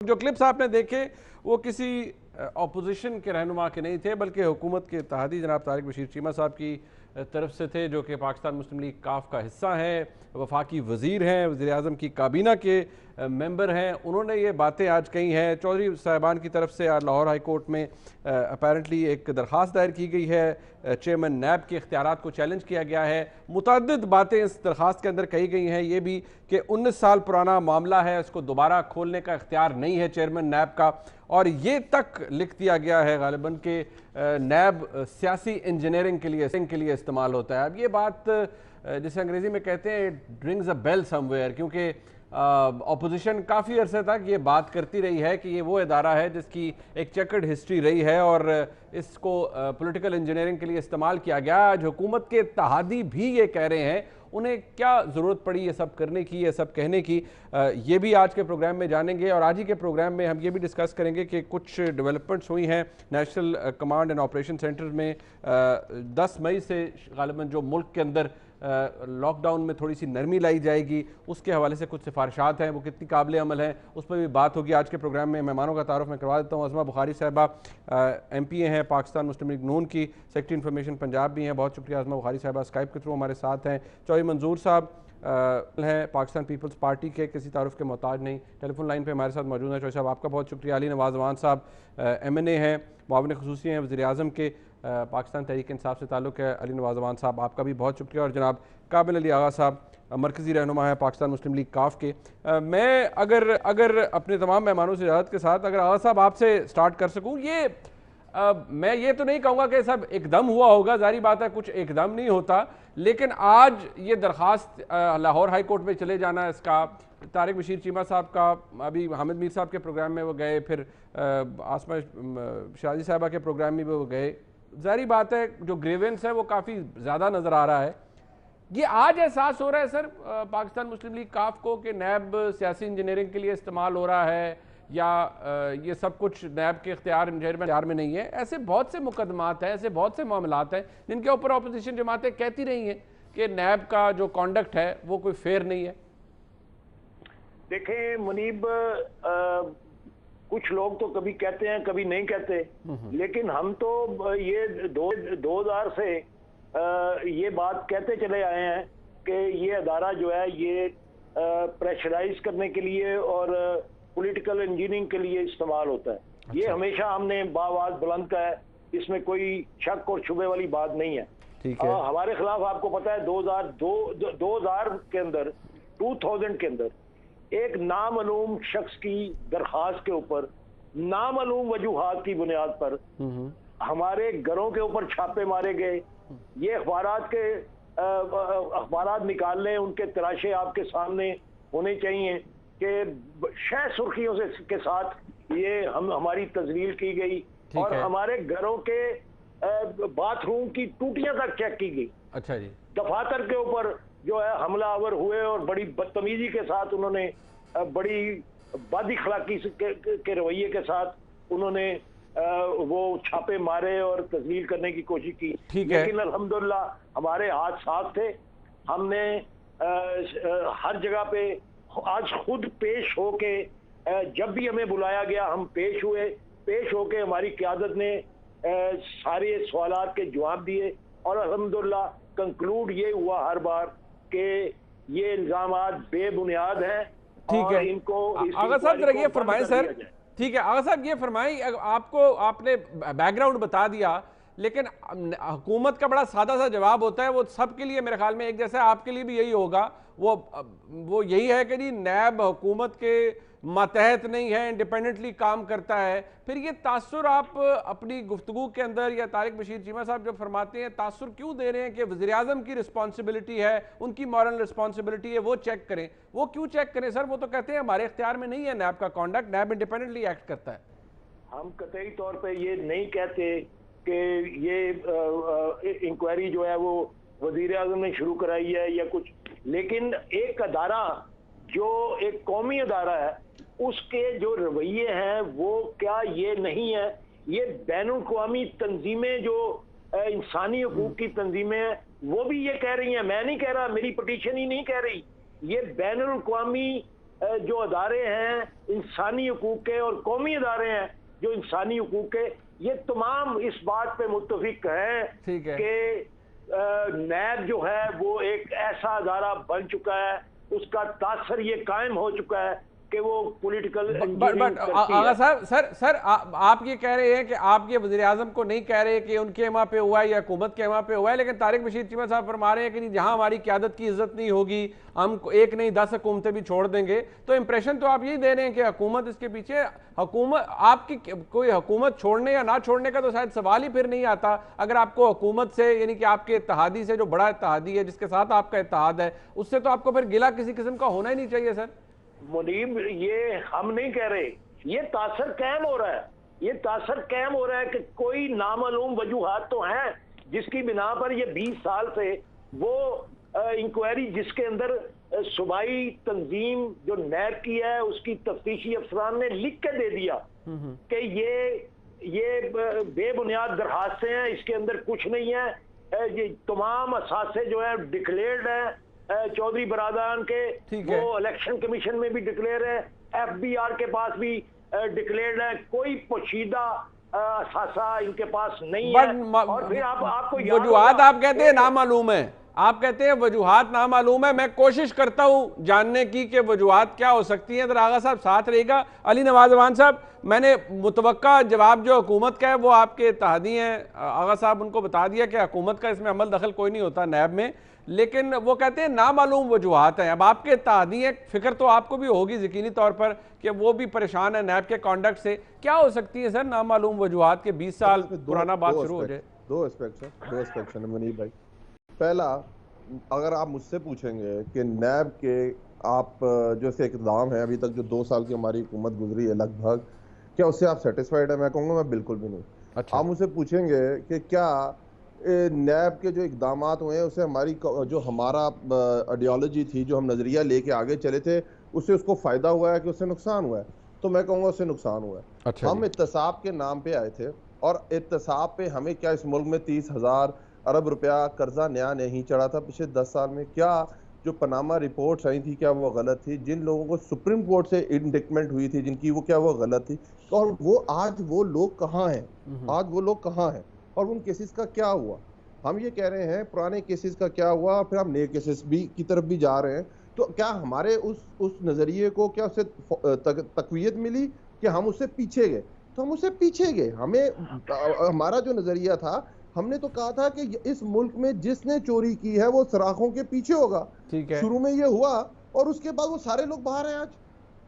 जो क्लिप्स आपने देखे वो किसी ऑपोजिशन के रहनुमा के नहीं थे बल्कि हुकूमत के इत्तेहादी जनाब तारिक बशीर चीमा साहब की तरफ से थे, जो कि पाकिस्तान मुस्लिम लीग काफ का हिस्सा हैं, वफाकी वज़ीर हैं, वज़ीर आज़म की काबीना के मेंबर हैं। उन्होंने ये बातें आज कही हैं। चौधरी साहिबान की तरफ से आज लाहौर हाई कोर्ट में अपेरेंटली एक दरख्वास्त दायर की गई है। चेयरमैन नैब के इख्तियारात को चैलेंज किया गया है। मुतअद्दिद बातें इस दरख्वास्त के अंदर कही गई हैं, ये भी कि 19 साल पुराना मामला है, इसको दोबारा खोलने का इख्तियार नहीं है चेयरमैन नैब का। और ये तक लिख दिया गया है गालिबन के नैब सियासी इंजीनियरिंग के लिए इस्तेमाल होता है। अब ये बात जिसे अंग्रेज़ी में कहते हैं it rings a bell somewhere, क्योंकि ऑपोजिशन काफ़ी अरसे तक ये बात करती रही है कि ये वो इदारा है जिसकी एक चेकर्ड हिस्ट्री रही है और इसको पॉलिटिकल इंजीनियरिंग के लिए इस्तेमाल किया गया। आज हुकूमत के इत्तेहादी भी ये कह रहे हैं, उन्हें क्या ज़रूरत पड़ी ये सब करने की, ये सब कहने की। ये भी आज के प्रोग्राम में जानेंगे। और आज ही के प्रोग्राम में हम ये भी डिस्कस करेंगे कि कुछ डेवलपमेंट्स हुई हैं national command and operation centre में। 10 मई से गालिबन जो मुल्क के अंदर लॉकडाउन में थोड़ी सी नरमी लाई जाएगी, उसके हवाले से कुछ सिफारिशात हैं, वो कितनी काबिल अमल हैं, उस पर भी बात होगी। आज के प्रोग्राम में मेहमानों का तारुफ मैं करवा देता हूँ। अज़मा बुखारी साहिबा MPA हैं पाकिस्तान मुस्लिम लीग नून की, सेक्रेटरी इन्फॉर्मेशन पंजाब भी हैं। बहुत शुक्रिया अज़मा बुखारी साहिबा स्काइप के थ्रू हमारे साथ हैं। चौधरी मंजूर साहब हैं पाकिस्तान पीपल्स पार्टी के, किसी तारुफ के मोहताज नहीं, टेलीफोन लाइन पे हमारे साथ मौजूद हैं। चौधरी साहब आपका बहुत शुक्रिया। अली नवाज अवान साहब MNA हैं, मुआविन ख़ुसूसी हैं वज़ीर आज़म के, पाकिस्तान तहरीक इंसाफ से ताल्लुक़ है। अली नवाज अवान साहब आपका भी बहुत शुक्रिया। और जनाब काबिल अली आगा साहब मरकज़ी रहनुमा है पाकिस्तान मुस्लिम लीग काफ के। मैं अगर अपने तमाम मेहमानों से इजाज़त के साथ अगर आगा साहब आपसे स्टार्ट कर सकूँ, ये मैं ये तो नहीं कहूँगा कि सब एकदम हुआ होगा, जारी बात है कुछ एकदम नहीं होता, लेकिन आज ये दरख्वास्त लाहौर हाई कोर्ट में चले जाना, इसका तारिक बशीर चीमा साहब का अभी हामिद मीर साहब के प्रोग्राम में वो गए, फिर आसमा शाजी साहबा के प्रोग्राम में भी वो गए, जारी बात है जो ग्रीवेंस है वो काफ़ी ज़्यादा नज़र आ रहा है। ये आज एहसास हो रहा है सर पाकिस्तान मुस्लिम लीग काफ को कि नैब सियासी इंजीनियरिंग के लिए इस्तेमाल हो रहा है, या ये सब कुछ नैब के इख्तियार में नहीं है। ऐसे बहुत से मुकदमात हैं, ऐसे बहुत से मामलात हैं जिनके ऊपर अपोजिशन जमातें कहती रही हैं कि नैब का जो कॉन्डक्ट है वो कोई फेयर नहीं है। देखें मुनीब, कुछ लोग तो कभी कहते हैं कभी नहीं कहते, लेकिन हम तो ये 2000 से ये बात कहते चले आए हैं कि ये अदारा जो है ये प्रेशराइज करने के लिए और पॉलिटिकल इंजीनियरिंग के लिए इस्तेमाल होता है। अच्छा। ये हमेशा हमने बावाज बुलंद का है, इसमें कोई शक और शुबे वाली बात नहीं है। ठीक है। हमारे खिलाफ आपको पता है 2000 के अंदर 2000 के अंदर एक नामालूम शख्स की दरखास्त के ऊपर नामालूम वजूहात की बुनियाद पर हमारे घरों के ऊपर छापे मारे गए। ये अखबारात निकाल लें, उनके तराशे आपके सामने होने चाहिए कि शह सुर्खियों से के साथ ये हमारी तजलील की गई और हमारे घरों के बाथरूम की टूटियां तक चेक की गई। अच्छा जी। दफातर के ऊपर जो है हमलावर हुए और बड़ी बदतमीजी के साथ उन्होंने बड़ी बदअखलाकी के रवैये के साथ उन्होंने वो छापे मारे और तस्लील करने की कोशिश की। लेकिन अल्हम्दुलिल्लाह हमारे हाथ साफ थे। हमने हर जगह पे आज खुद पेश होके, जब भी हमें बुलाया गया हम पेश हुए, पेश होके हमारी क़यादत ने सारे सवालात के जवाब दिए और अल्हम्दुलिल्लाह कंक्लूड ये हुआ हर बार कि ये इल्जामात बेबुनियाद हैं। ठीक है, इनको आगा साहब जरा ये फरमाएं सर। ठीक है आगा साहब ये फरमाएं, आपने बैकग्राउंड बता दिया, लेकिन हुकूमत का बड़ा सादा सा जवाब होता है, वो सबके लिए मेरे ख्याल में एक जैसा, आपके लिए भी यही होगा, वो यही है कि जी नैब हुकूमत के मातहत नहीं है, इंडिपेंडेंटली काम करता है। फिर ये तासुर आप अपनी गुफ्तगू के अंदर या तारिक बशीर चीमा साहब जो फरमाते हैं, तासुर क्यों दे रहे हैं कि वज़ीर आज़म की रिस्पॉन्सिबिलिटी है, उनकी मॉरल रिस्पॉन्सिबिलिटी है, वो चेक करें। वो क्यों चेक करें सर? वो तो कहते हैं हमारे इख्तियार में नहीं है नैब का कॉन्डक्ट, नैब इंडिपेंडेंटली एक्ट करता है। हम कतई तौर पर ये नहीं कहते कि ये इंक्वायरी जो है वो वज़ीर आज़म ने शुरू कराई है या कुछ, लेकिन एक अदारा जो एक कौमी अदारा है उसके जो रवैये हैं वो क्या ये नहीं है? ये बैनुल-अक़वामी तंजीमें जो इंसानी हकूक़ की तंजीमें हैं वो भी ये कह रही हैं। मैं नहीं कह रहा, मेरी पटिशन ही नहीं कह रही, ये बैनुल-अक़वामी जो अदारे हैं इंसानी हकूक के और कौमी अदारे हैं जो इंसानी हकूक के, ये तमाम इस बात पे मुत्तफिक हैं कि नैब जो है वो एक ऐसा अदारा बन चुका है, उसका तासर ये कायम हो चुका है कि वो पॉलिटिकल बट आगा साहब, सर आप ये कह रहे हैं कि आप ये वज़ीर आज़म को नहीं कह रहे कि उनके वहाँ पे हुआ है या हुकूमत के वहाँ पे हुआ है, लेकिन तारिक बशीर चीमा साहब फरमा रहे हैं कि नहीं, जहाँ हमारी क़यादत की इज्जत नहीं होगी हम एक नहीं 10 हुकूमतें भी छोड़ देंगे। तो इंप्रेशन तो आप यही दे रहे हैं कि हुकूमत इसके पीछे, हुकूमत आपकी कोई हुकूमत छोड़ने या ना छोड़ने का तो शायद सवाल ही फिर नहीं आता। अगर आपको हुकूमत से, यानी कि आपके इत्तेहादी से, जो बड़ा इत्तेहादी है जिसके साथ आपका इत्तेहाद है, उससे तो आपको फिर गिला किसी किस्म का होना ही नहीं चाहिए सर। मुनीब, ये हम नहीं कह रहे, ये तासर कायम हो रहा है, ये तासर कायम हो रहा है कि कोई नामालूम वजूहात तो हैं जिसकी बिना पर ये 20 साल से वो इंक्वायरी जिसके अंदर सूबाई तंजीम जो नैब की है उसकी तफ्तीशी अफसरान ने लिख के दे दिया कि ये बेबुनियाद दरखास्तें हैं, इसके अंदर कुछ नहीं है, ये तमाम असासे जो है डिक्लेयर्ड है, चौधरी बरादरान के वो इलेक्शन कमीशन में भी डिक्लेयर है, FBI के पास भी डिक्लेयर्ड है, कोई पोशीदा असासा इनके पास नहीं है। और फिर आपको वजूहात आप कहते हैं नामालूम है, आप कहते हैं वजूहात नामालूम है। मैं कोशिश करता हूं जानने की कि वजूहात क्या हो सकती हैं। तो आगा साहब साथ रहेगा। अली नवाज अमान साहब, मैंने मुतवक्का जवाब जो हुकूमत का है वो आपके इत्तेहादी हैं, आगा साहब उनको बता दिया कि हुकूमत का इसमें अमल दखल कोई नहीं होता नैब में, लेकिन वो कहते हैं नामालूम वजूहात हैं। अब आपके इत्तेहादी हैं, फिक्र तो आपको भी होगी यकीनी तौर पर कि वो भी परेशान है नैब के कॉन्डक्ट से। क्या हो सकती है सर नामालूम वजूहात के 20 साल पुराना बात शुरू हो जाए? दो एस्पेक्ट है मुनीब भाई। पहला, अगर आप मुझसे पूछेंगे कि नैब के आप जो से इक़दाम है अभी तक, जो 2 साल की हमारी हुकूमत गुजरी है लगभग, क्या उससे आप सेटिस्फाइड है? मैं कहूँगा मैं बिल्कुल भी नहीं। अच्छा। आप मुझसे पूछेंगे कि क्या नैब के जो इकदाम हुए हैं उससे हमारी जो हमारा आइडियोलॉजी थी, जो हम नज़रिया लेके आगे चले थे, उससे उसको फ़ायदा हुआ है कि उससे नुकसान हुआ है? तो मैं कहूँगा उससे नुकसान हुआ है। अच्छा। हम इत्तेसाब के नाम पे आए थे और इत्तेसाब पे हमें क्या इस मुल्क में 30,000 अरब रुपया कर्जा नया नहीं चढ़ा था पिछले 10 साल में? क्या जो पनामा रिपोर्ट्स आई थी क्या वो गलत थी? जिन लोगों को सुप्रीम कोर्ट से इंडिक्टमेंट हुई थी जिनकी, वो क्या वो गलत थी? और वो आज वो लोग कहाँ हैं? आज वो लोग कहाँ हैं और उन केसेस का क्या हुआ? हम ये कह रहे हैं पुराने केसेस का क्या हुआ, फिर हम नए केसेस भी की तरफ भी जा रहे हैं। तो क्या हमारे उस नजरिए को क्या उससे तकवीयत मिली कि हम उससे पीछे गए? तो हम उससे पीछे गए। हमें हमारा जो नजरिया था, हमने तो कहा था कि इस मुल्क में जिसने चोरी की है वो सराखों के पीछे होगा। ठीक है, शुरू में ये हुआ और उसके बाद वो सारे लोग बाहर हैं आज।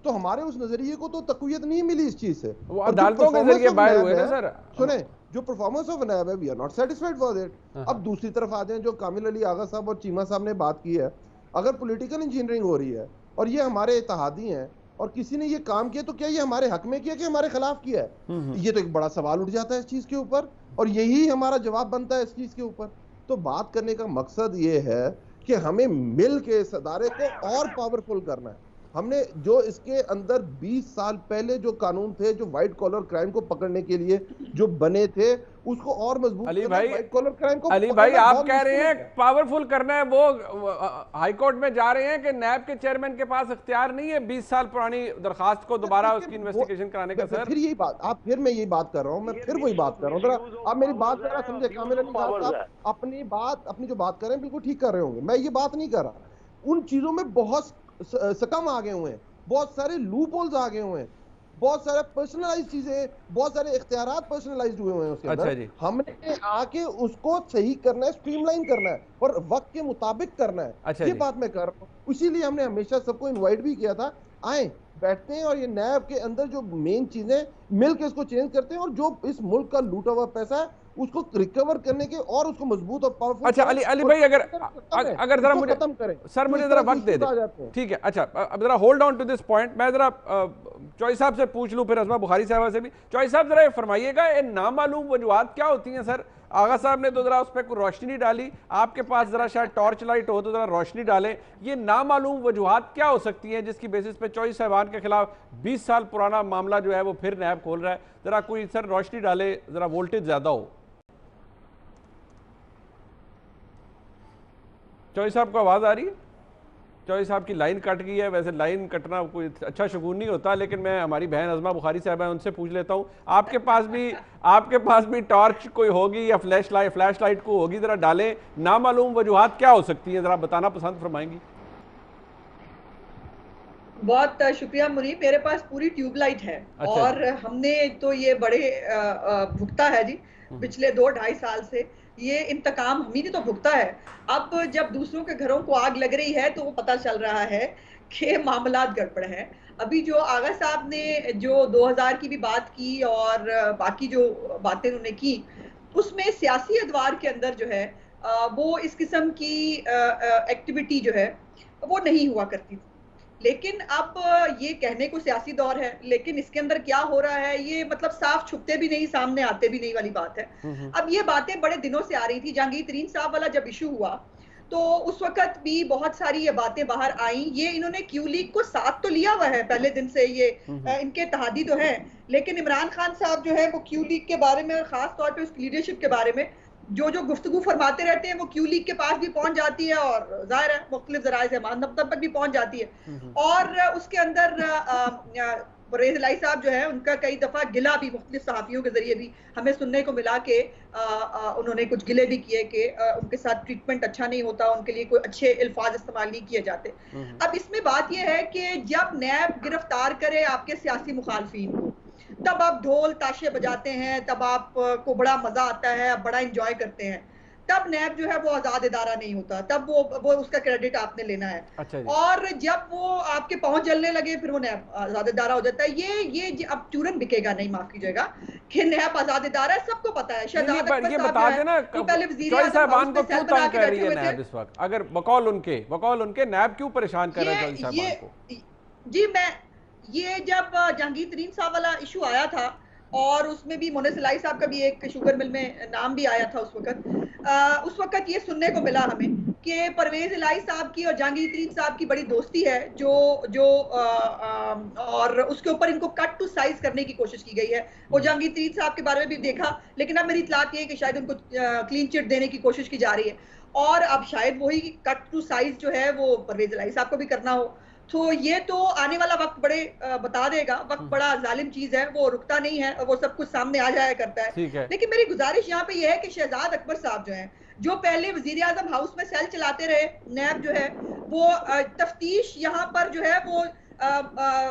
तो हमारे उस नजरिए को तो तकवीयत नहीं मिली इस चीज से। वो अदालतों के जरिए बाहर हुए ना सर। सुने, जो परफॉर्मेंस ऑफ नैब है, we are not satisfied for that. अब दूसरी तरफ आ जाए, जो कामिल अली आगा साहब और चीमा साहब ने बात की है, अगर पॉलिटिकल इंजीनियरिंग हो रही है और ये हमारे इत्तेहादी हैं और किसी ने ये काम किया, तो क्या ये हमारे हक में किया कि हमारे खिलाफ किया है? ये तो एक बड़ा सवाल उठ जाता है इस चीज के ऊपर, और यही हमारा जवाब बनता है इस चीज के ऊपर। तो बात करने का मकसद ये है कि हमें मिल के इस अदारे को और पावरफुल करना है। हमने जो इसके अंदर 20 साल पहले जो कानून थे, जो व्हाइट कॉलर क्राइम को पकड़ने के लिए जो बने थे, उसको और मजबूत अली भाई, व्हाइट कॉलर क्राइम को अली भाई आप कह रहे हैं पावरफुल करना है, वो हाई कोर्ट में जा रहे हैं कि नैब के चेयरमैन के पास इख्तियार नहीं है 20 साल पुरानी दरखास्त को दोबारा उसकी इन्वेस्टिगेशन कराने का। सर फिर यही बात, आप फिर मैं यही बात कर रहा हूँ, मैं फिर वही बात कर रहा हूँ। जरा आप मेरी बात जरा समझे कामिल अली साहब, अपनी जो बात कर रहे हैं बिल्कुल ठीक कर रहे होंगे, मैं ये बात नहीं कर रहा। उन चीजों में बहुत सकम आ गए हुए हैं, बहुत सारे लूप होल्स आ गए हुए हैं, बहुत सारे पर्सनलाइज चीजें, बहुत सारे इख्तियारात पर्सनलाइज हुए हैं उसके अंदर। अच्छा, हमने आके उसको सही करना है, स्ट्रीमलाइन करना है और वक्त के मुताबिक करना है। अच्छा, ये बात मैं कर रहा हूँ। इसीलिए हमने हमेशा सबको इनवाइट भी किया था, आए बैठते हैं और ये नैब के अंदर जो मेन चीजें मिलकर इसको चेंज करते हैं और जो इस मुल्क का लूटा हुआ पैसा है उसको रिकवर करने के और उसको मजबूत और पावरफुल। अच्छा अली भाई, अगर जरा मुझे खत्म करें सर, मुझे जरा वक्त दे दे। ठीक है, अच्छा अब जरा hold on to this point. मैं जरा चौई साहब से पूछ लूं, फिर अज़मा बुखारी साहब से भी। चौई साहब जरा फरमाइएगा, ये नामालूम वजूहात क्या होती हैं सर? आगा साहब ने तो जरा उस पर कोई रोशनी डाली, आपके पास जरा शायद टॉर्च लाइट हो तो जरा रोशनी डालें। ये नामालूम वजूहात क्या हो सकती हैं जिसकी बेसिस पे चौई साहबान के खिलाफ 20 साल पुराना मामला जो है वो फिर नैब खोल रहा है? जरा कोई सर रोशनी डाले, जरा वोल्टेज ज्यादा हो। चौई साहब को आवाज आ रही है? चौधरी साहब की लाइन कट गई है। वैसे लाइन कटना कोई अच्छा शगुन नहीं होता, लेकिन मैं हमारी बहन अज़मा बुखारी साहब है, उनसे पूछ लेता हूँ, आपके पास भी टॉर्च कोई होगी या फ्लैश लाइट को होगी, जरा डालें, नामालूम वजूहात क्या हो सकती हैं, जरा बताना पसंद फरमाएंगी। बहुत शुक्रिया मुनीब, मेरे पास पूरी ट्यूबलाइट है। अच्छा और हमने तो ये बड़े भुगता है जी, पिछले 2-2.5 साल से ये इंतकाम हम ही ने तो भुगता है। अब जब दूसरों के घरों को आग लग रही है तो वो पता चल रहा है कि मामलात गड़बड़ है। अभी जो आगा साहब ने जो 2000 की भी बात की और बाकी जो बातें उन्होंने की, उसमें सियासी अदवार के अंदर जो है वो इस किस्म की एक्टिविटी जो है वो नहीं हुआ करती थी। लेकिन अब ये कहने को सियासी दौर है, लेकिन इसके अंदर क्या हो रहा है ये मतलब साफ छुपते भी नहीं, सामने आते भी नहीं वाली बात है। अब ये बातें बड़े दिनों से आ रही थी। जहांगीर तरीन साहब वाला जब इशू हुआ तो उस वक्त भी बहुत सारी ये बातें बाहर आई। ये इन्होंने क्यू लीग को साथ तो लिया हुआ है पहले दिन से, ये इनके इत्तेहादी तो हैं, लेकिन इमरान खान साहब जो है वो क्यू लीग के बारे में और खास तौर पे उसकी लीडरशिप के बारे में जो गुफ्तगू फरमाते रहते हैं वो क्यू लीग के पास भी पहुंच जाती है और जाहिर है मुख्तलिफ जराए से मान तक भी पहुंच जाती है। और उसके अंदर परवेज इलाही साहब जो है उनका कई दफा गिला भी मुख्तलिफ सहाफियों के जरिए भी हमें सुनने को मिला कि उन्होंने कुछ गिले भी किए कि उनके साथ ट्रीटमेंट अच्छा नहीं होता, उनके लिए कोई अच्छे अल्फाज इस्तेमाल नहीं किए जाते। अब इसमें बात यह है कि जब नैब गिरफ्तार करे आपके सियासी मुखालफिन को, तब आप ढोल ताशे बजाते हैं, तब आपको बड़ा मजा आता है, आप बड़ा इंजॉय करते हैं। तब नैब जो है वो आजाद इदारा नहीं होता, तब वो उसका क्रेडिट आपने लेना है। अच्छा और जब वो आपके पांव जलने लगे फिर वो नैब आजाद इदारा हो जाता है। ये अब चूरन बिकेगा नहीं, माफ कीजिएगा, कि नैब आजाद इदारा है, सबको पता है। शहजाद अकबर ये साहब बता जो देना है वो पहले वजीर आज़म हाउस में सेल बना के बैठे हुए थे। नैब इस वक्त अगर बकौल उनके नैब क्यों परेशान कर रहा है चौधरी साहब को? जी मैं ये जब जहांगीर तरीन साहब वाला इशू आया था और उसमें भी मोनेस इलाही साहब का भी एक शुगर मिल में नाम भी आया था उस वक्त ये सुनने को मिला हमें कि परवेज इलाही साहब की और जहांगीर तरीन साहब की बड़ी दोस्ती है और उसके ऊपर इनको कट टू साइज करने की कोशिश की गई है। वो जहांगीर तरीन साहब के बारे में भी देखा, लेकिन अब मेरी इतलात ये है कि शायद उनको क्लीन चिट देने की कोशिश की जा रही है और अब शायद वही कट टू साइज जो है वो परवेज इलाही साहब को भी करना हो। तो ये तो आने वाला वक्त बड़े बता देगा। वक्त बड़ा जालिम चीज है, वो रुकता नहीं है, वो सब कुछ सामने आ जाया करता है। लेकिन मेरी गुजारिश यहाँ पे ये है कि शहजाद अकबर साहब जो हैं, जो पहले वजीर आजम हाउस में सेल चलाते रहे, नैब जो है वो तफ्तीश यहाँ पर जो है वो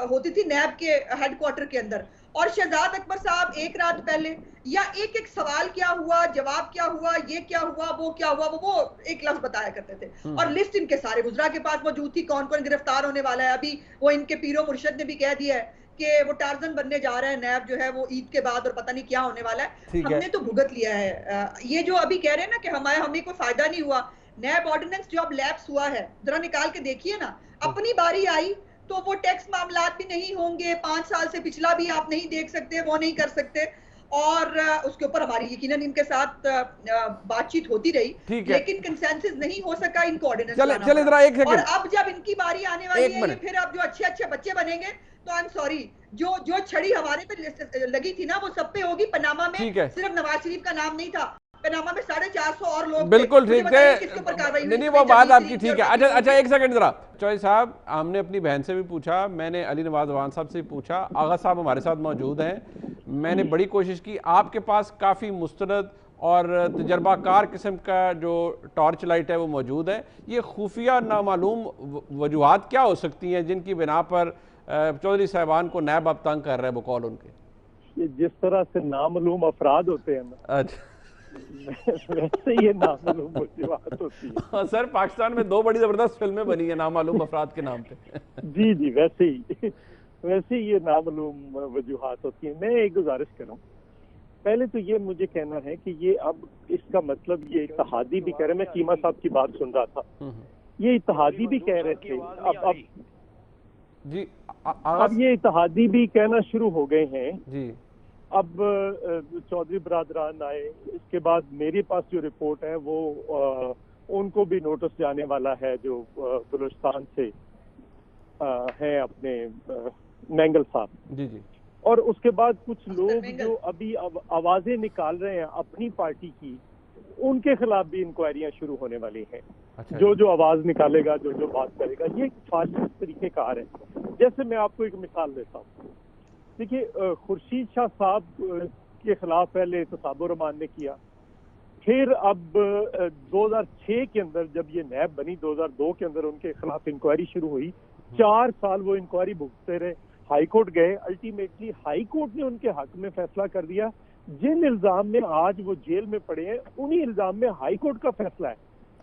होती थी नैब के हेडक्वार्टर के अंदर। और शहजाद अकबर साहब एक रात पहले या एक एक सवाल क्या हुआ, जवाब क्या हुआ, ये क्या हुआ, वो क्या हुआ, वो एक लफ्ज बताया करते थे और लिस्ट इनके सारे गुजरा के पास मौजूद थी, कौन कौन गिरफ्तार होने वाला है। अभी वो इनके पीरो मुर्शद ने भी कह दिया है कि वो टार्जन बनने जा रहा है नैब जो है वो ईद के बाद और पता नहीं क्या होने वाला है। हमने तो भुगत लिया है। ये जो अभी कह रहे हैं ना कि हमें कोई फायदा नहीं हुआ, नैब ऑर्डिनेंस जो अब लैप्स हुआ है जरा निकाल के देखिए ना। अपनी बारी आई तो वो टैक्स मामलात भी नहीं होंगे, 5 साल से पिछला भी आप नहीं देख सकते, वो नहीं कर सकते। और उसके ऊपर हमारी यकीनन इनके साथ बातचीत होती रही, लेकिन कंसेंसस नहीं हो सका इनको ऑर्डिनेंस लाना। और अब जब इनकी बारी आने वाली है, फिर अब जो अच्छे अच्छे बच्चे बनेंगे तो आई एम सॉरी, जो छड़ी हमारे पे लगी थी ना वो सब पे होगी। पनामा में सिर्फ नवाज शरीफ का नाम नहीं था, पनामा में 450 और लोग। बिल्कुल ठीक है, नहीं वो बात आपकी ठीक है। अच्छा एक सेकंड जरा चौधरी साहब, हमने अपनी बहन से भी पूछा, मैंने अली नवाज अवान साहब से भी पूछा, आगा साहब हमारे साथ मौजूद हैं, मैंने बड़ी कोशिश की, आपके पास काफ़ी मुस्तनद और तजर्बाकार किस्म का जो टॉर्च लाइट है वो मौजूद है। ये खुफिया नामालूम वजूहात क्या हो सकती हैं जिनकी बिना पर चौधरी साहबान को नैब अब तंग कर रहे हैं बकौल उनके? जिस तरह से नामालूम अफराद होते हैं ना, वैसे ये नामालूम वजूहात होती है। सर पाकिस्तान में 2 बड़ी जबरदस्त फिल्में बनी है नामालूम अफराद के नाम पे। जी वैसे ही ये नामालूम वजूहात होती है। मैं एक गुजारिश करूं, पहले तो ये मुझे कहना है कि ये अब इसका मतलब ये इत्तेहादी भी कह रहे, मैं चीमा साहब की बात सुन रहा था, ये इत्तेहादी भी कह रहे थे, अब ये इत्तेहादी भी कहना शुरू हो गए हैं जी। अब चौधरी बरादरान आए, इसके बाद मेरे पास जो रिपोर्ट है वो उनको भी नोटिस जाने वाला है, जो बलूचिस्तान से हैं अपने मैंगल साहब जी। और उसके बाद कुछ लोग जो अभी आवाजें निकाल रहे हैं अपनी पार्टी की उनके खिलाफ भी इंक्वायरियां शुरू होने वाली हैं। अच्छा, जो आवाज निकालेगा, जो बात करेगा, ये फासिस्ट तरीकेकार है। जैसे मैं आपको एक मिसाल देता हूँ। देखिए, खुर्शीद शाह साहब के खिलाफ पहले तसाबुर रहमान ने किया, फिर अब 2006 के अंदर जब ये नैब बनी, 2002 के अंदर उनके खिलाफ इंक्वायरी शुरू हुई। 4 साल वो इंक्वायरी भुगतते रहे, हाई कोर्ट गए, अल्टीमेटली हाई कोर्ट ने उनके हक में फैसला कर दिया। जिन इल्जाम में आज वो जेल में पड़े हैं, उन्हीं इल्जाम में हाई कोर्ट का फैसला है।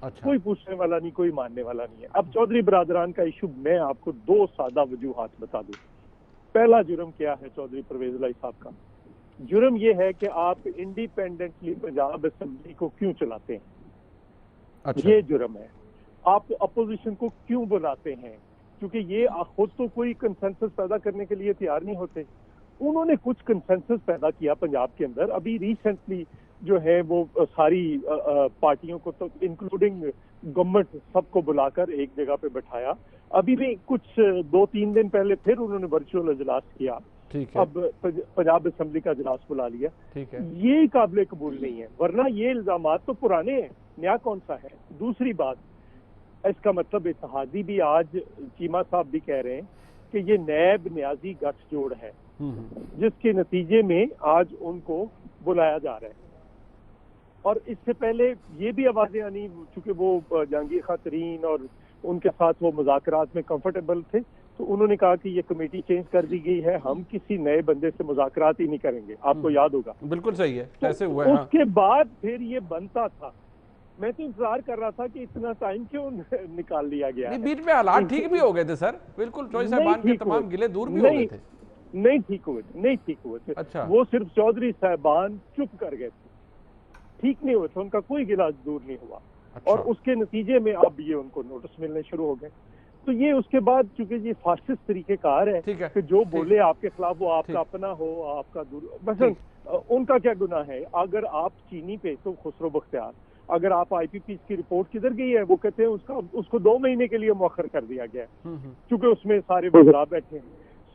अच्छा, कोई पूछने वाला नहीं, कोई मानने वाला नहीं है। अब चौधरी बरादरान का इशू मैं आपको 2 सादा वजूहात बता दूं। पहला जुर्म क्या है चौधरी परवेज इलाही साहब का? जुर्म ये है कि आप इंडिपेंडेंटली पंजाब असेंबली को क्यों चलाते हैं। अच्छा, ये जुर्म है। आप अपोजिशन को क्यों बुलाते हैं? क्योंकि ये खुद तो कोई कंसेंसस पैदा करने के लिए तैयार नहीं होते। उन्होंने कुछ कंसेंसस पैदा किया पंजाब के अंदर। अभी रिसेंटली जो है वो सारी पार्टियों को, तो इंक्लूडिंग गवर्नमेंट, सबको बुलाकर एक जगह पे बैठाया। अभी भी कुछ 2-3 दिन पहले फिर उन्होंने वर्चुअल इजलास किया। ठीक है, अब पंजाब असेंबली का इजलास बुला लिया। ठीक है, ये काबिल कबूल नहीं है, वरना ये इल्जामात तो पुराने हैं, नया कौन सा है। दूसरी बात, इसका मतलब इत्तेहादी भी आज चीमा साहब भी कह रहे हैं कि ये नैब न्याजी गठजोड़ है, जिसके नतीजे में आज उनको बुलाया जा रहा है। और इससे पहले ये भी आवाजें आनी, चूंकि वो जहांगीर खान तरीन और उनके साथ वो मुज़ाकरात में कंफर्टेबल थे, तो उन्होंने कहा कि ये कमेटी चेंज कर दी गई है, हम किसी नए बंदे से मुज़ाकरात ही नहीं करेंगे। आपको याद होगा, बिल्कुल सही है, तो ऐसे हुआ है। हाँ। उसके बाद फिर ये बनता था। मैं तो इंतजार कर रहा था कि इतना टाइम क्यों निकाल लिया गया है। बीच में हालात ठीक भी हो गए थे सर, बिल्कुल चौधरी साहबान के तमाम गिले दूर भी हो गए थे। नहीं ठीक हुए थे। अच्छा, वो सिर्फ चौधरी साहबान चुप कर गए थे, ठीक नहीं हुए थे, उनका कोई गिला दूर नहीं हुआ। अच्छा। और उसके नतीजे में अब ये उनको नोटिस मिलने शुरू हो गए। तो ये उसके बाद, चूंकि ये फासिस्ट तरीकेकार है कि जो बोले आपके खिलाफ वो आपका अपना हो, आपका दूर। मसलन उनका क्या गुनाह है? अगर आप चीनी पे, तो खुसरो बख्तियार, अगर आप आईपीपी की रिपोर्ट किधर गई है, वो कहते हैं उसको 2 महीने के लिए मुअख्खर कर दिया गया है, क्योंकि उसमें सारे वज़रा बैठे हैं।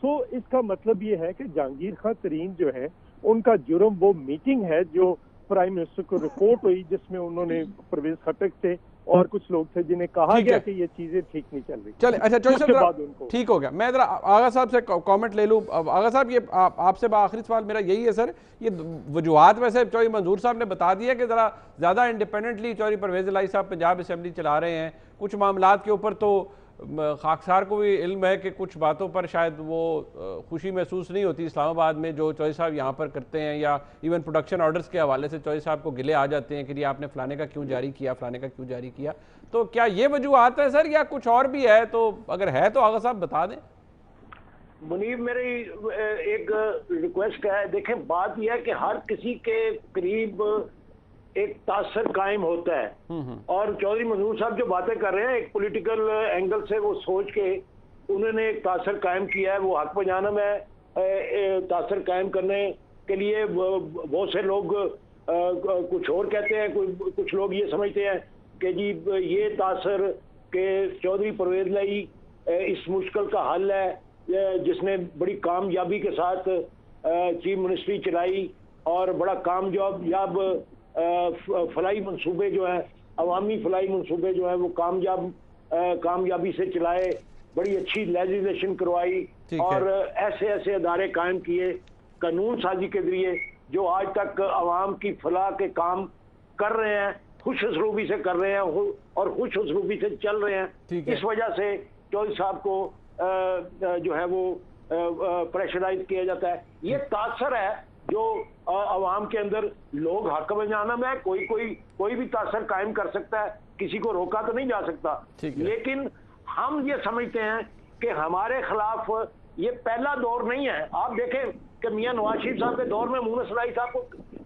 सो इसका मतलब ये है कि जहांगीर खान तरीन जो है, उनका जुर्म वो मीटिंग है जो प्राइम मिनिस्टर को रिपोर्ट हुई, जिसमें उन्होंने परवेज खटक थे और कुछ लोग थे जिन्हें कहा गया कि ये चीजें ठीक नहीं चल रही। चले, अच्छा चौधरी साहब, ठीक हो गया। मैं जरा आगा साहब से कमेंट ले लूं। आगा साहब, ये आपसे आखिरी सवाल मेरा यही है सर, ये वजूहात वैसे चौधरी मंजूर साहब ने बता दिया कि जरा ज्यादा इंडिपेंडेंटली चौधरी परवेज इलाही साहब पंजाब असेंबली चला रहे हैं। कुछ मामलात के ऊपर तो खाकसार को भी इल्म है कि कुछ बातों पर शायद वो खुशी महसूस नहीं होती इस्लामाबाद में जो चौधरी साहब यहाँ पर करते हैं, या इवन प्रोडक्शन ऑर्डर्स के हवाले से चौधरी साहब को गिले आ जाते हैं कि ये आपने फलाने का क्यों जारी किया, फलाने का क्यों जारी किया। तो क्या ये वजूहात है सर, या कुछ और भी है? तो अगर है तो आगा साहब बता दें। मुनीब, मेरी एक रिक्वेस्ट है। देखें, बात यह है कि हर किसी के करीब एक तासर कायम होता है, और चौधरी मंजूर साहब जो बातें कर रहे हैं, एक पॉलिटिकल एंगल से वो सोच के उन्होंने एक तासर कायम किया है। वो हक पंजाना में तासर कायम करने के लिए बहुत से लोग कुछ और कहते हैं, कुछ लोग ये समझते हैं कि जी ये तासर के चौधरी परवेज इलाही इस मुश्किल का हल है, जिसने बड़ी कामयाबी के साथ चीफ मिनिस्ट्री चलाई और बड़ा कामयाब फलाई मंसूबे जो है, अवामी फलाई मंसूबे जो है वो कामयाबी से चलाए, बड़ी अच्छी लेजिस्लेशन करवाई और ऐसे ऐसे अदारे कायम किए कानून साजी के जरिए जो आज तक अवाम की फलाह के काम कर रहे हैं, खुश उसलूबी से कर रहे हैं और खुश उसलूबी से चल रहे हैं। इस वजह से चौधरी साहब को जो है वो प्रेशराइज किया जाता है। ये तासर है जो अवाम के अंदर, लोग हक बजाना में कोई भी तासर कायम कर सकता है, किसी को रोका तो नहीं जा सकता। लेकिन हम ये समझते हैं कि हमारे खिलाफ ये पहला दौर नहीं है। आप देखें कि मियां नवाज शरीफ साहब के दौर में मुहम्मद सलाही साहब को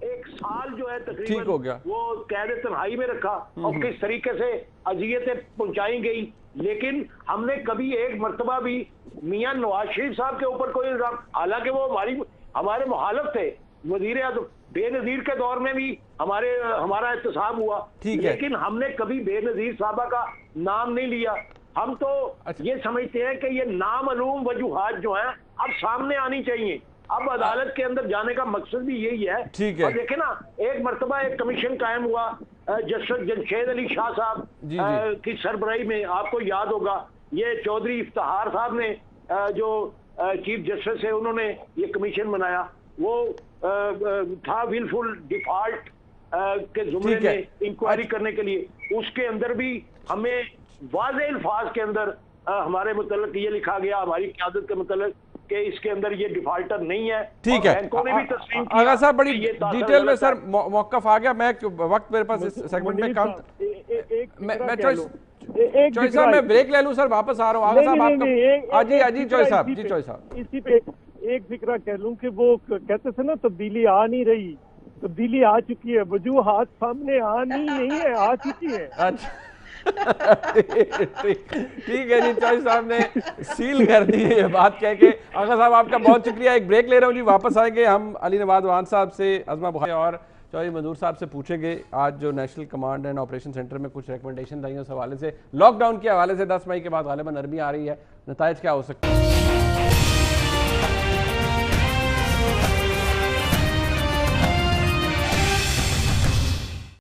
1 साल जो है तकरीबन हो गया, वो कैद तन्हाई में रखा और किस तरीके से अजियतें पहुंचाई गई। लेकिन हमने कभी एक मर्तबा भी मियां नवाज शरीफ साहब के ऊपर कोई इल्जाम, हालांकि वो हमारे मुखालिफ थे, वजीर आज़म बेनजीर के दौर में भी हमारा एहतसाब हुआ, लेकिन हमने कभी बेनजीर साहबा का नाम नहीं लिया। हम तो ये समझते हैं कि ये नामालूम वजूहात जो हैं अब सामने आनी चाहिए। अब अदालत के अंदर जाने का मकसद भी यही है। और देखे ना, एक मरतबा एक कमीशन कायम हुआ, जस्टिस जमशेद अली शाह साहब की सरबराही में, आपको याद होगा ये चौधरी इफ्तिखार साहब ने जो चीफ जस्टिस है उन्होंने ये कमीशन बनाया, वो था विलफुल डिफॉल्ट के जुमरे में इंक्वायरी करने के लिए। उसके अंदर भी हमें वाज़ेह अल्फाज के अंदर हमारे मुतल्लिक ये लिखा गया, हमारी क़यादत के मुतल्लिक, कि इसके अंदर ये डिफाल्टर नहीं है। ठीक है आगा साहब, बड़ी डिटेल में सर मौक़िफ़ आ गया। मैं वक्त मेरे पास इस सेगमेंट में कम, मैं चॉइस साहब मैं ब्रेक ले लूं सर, वापस आ रहा हूं। आगा साहब आपका जी चॉइस साहब, जी चॉइस साहब, इसी पे एक जिक्र कह लूं कि वो कहते थे ना तब्दीली आ नहीं रही, तब्दीली आ चुकी है, वजूहात सामने आनी नहीं है, आ चुकी है। अच्छा ठीक है जी, चॉइस साहब ने सील कर दी है ये बात कह के। आगा साहब आपका बहुत शुक्रिया, एक ब्रेक ले रहा हूँ जी, वापस आएंगे हम अली नवाज वान साहब से, अज़मा बुखारी और चौधरी मंजूर साहब से पूछेंगे आज जो national command and operation centre में कुछ रिकमेंडेशन आई उस हवाले से, लॉकडाउन के हवाले से 10 मई के बाद गालिबा नरमी आ रही है, नतायज क्या हो सकते हैं।